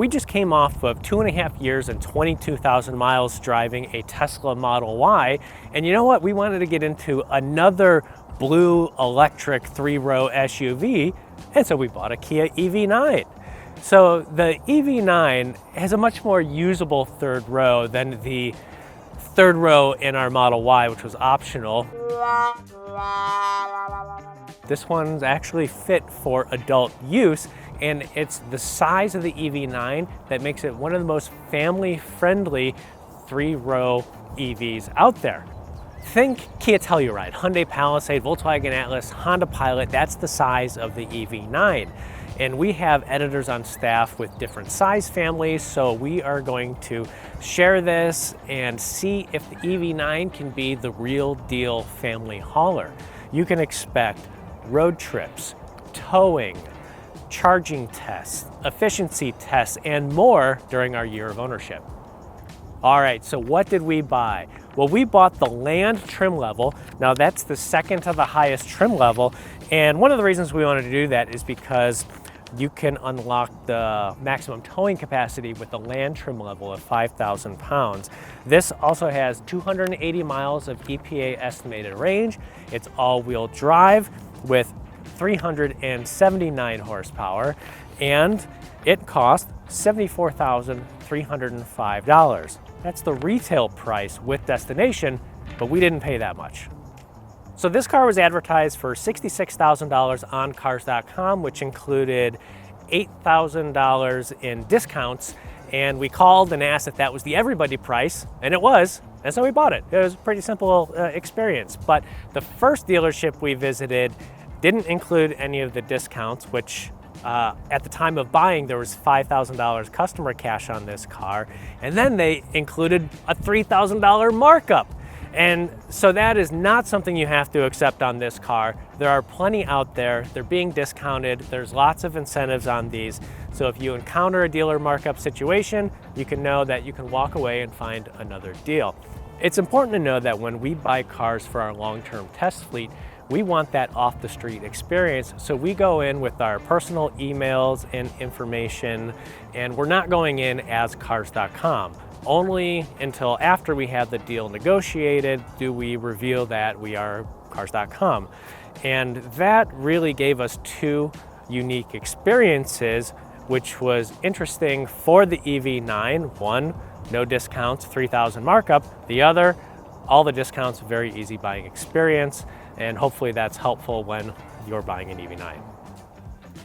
We just came off of 2.5 years and 22,000 miles driving a Tesla Model Y, and you know what? We wanted to get into another blue electric 3-row SUV, and so we bought a Kia EV9. So the EV9 has a much more usable third row than the third row in our Model Y, which was optional. This one's actually fit for adult use, and it's the size of the EV9 that makes it one of the most family-friendly 3-row EVs out there. Think Kia Telluride, Hyundai Palisade, Volkswagen Atlas, Honda Pilot. That's the size of the EV9. And we have editors on staff with different size families, so we are going to share this and see if the EV9 can be the real deal family hauler. You can expect road trips, towing, charging tests, efficiency tests, and more during our year of ownership. All right, so what did we buy? Well, we bought the Land trim level. Now that's the second to the highest trim level. And one of the reasons we wanted to do that is because you can unlock the maximum towing capacity with the Land trim level of 5,000 pounds. This also has 280 miles of EPA estimated range. It's all-wheel drive with 379 horsepower, and it cost $74,305. That's the retail price with destination, but we didn't pay that much. So this car was advertised for $66,000 on Cars.com, which included $8,000 in discounts. And we called and asked if that was the everybody price, and it was. And so we bought it. It was a pretty simple experience. But the first dealership we visited didn't include any of the discounts, which at the time of buying, there was $5,000 customer cash on this car. And then they included a $3,000 markup. And so that is not something you have to accept on this car. There are plenty out there. They're being discounted. There's lots of incentives on these. So if you encounter a dealer markup situation, you can know that you can walk away and find another deal. It's important to know that when we buy cars for our long-term test fleet, we want that off-the-street experience. So we go in with our personal emails and information, and we're not going in as Cars.com. Only until after we have the deal negotiated do we reveal that we are Cars.com. And that really gave us two unique experiences, which was interesting for the EV9. One, no discounts, 3,000 markup. The other, all the discounts, very easy buying experience. And hopefully that's helpful when you're buying an EV9.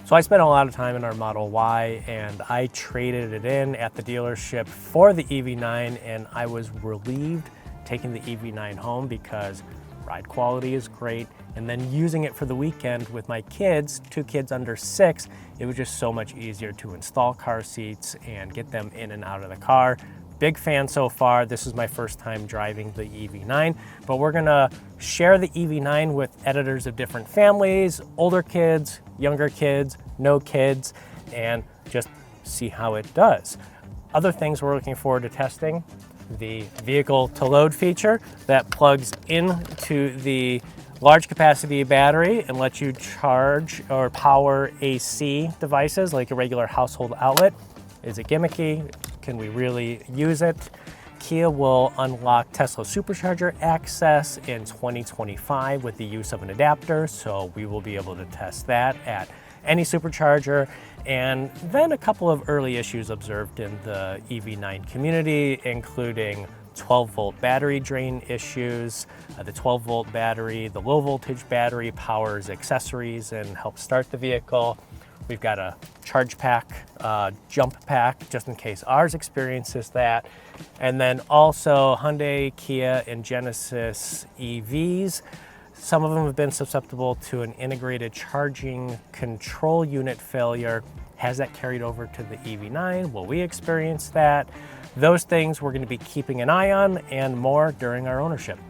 So I spent a lot of time in our Model Y, and I traded it in at the dealership for the EV9, and I was relieved taking the EV9 home because ride quality is great, and then using it for the weekend with my kids, 2 kids under 6, it was just so much easier to install car seats and get them in and out of the car. Big fan so far. This is my first time driving the EV9, but we're gonna share the EV9 with editors of different families, older kids, younger kids, no kids, and just see how it does. Other things we're looking forward to testing, the vehicle to load feature that plugs into the large capacity battery and lets you charge or power AC devices like a regular household outlet. Is it gimmicky? Can we really use it? Kia will unlock Tesla Supercharger access in 2025 with the use of an adapter, so we will be able to test that at any supercharger. And then a couple of early issues observed in the EV9 community, including 12-volt battery drain issues. The 12-volt battery, the low-voltage battery powers accessories and helps start the vehicle. We've got a charge pack, jump pack, just in case ours experiences that. And then also Hyundai, Kia, and Genesis EVs. Some of them have been susceptible to an integrated charging control unit failure. Has that carried over to the EV9? Will we experience that? Those things we're going to be keeping an eye on and more during our ownership.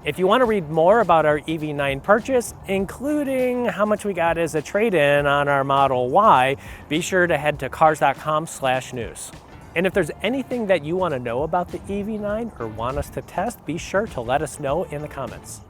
If you want to read more about our EV9 purchase, including how much we got as a trade-in on our Model Y, be sure to head to Cars.com/news. And if there's anything that you want to know about the EV9 or want us to test, be sure to let us know in the comments.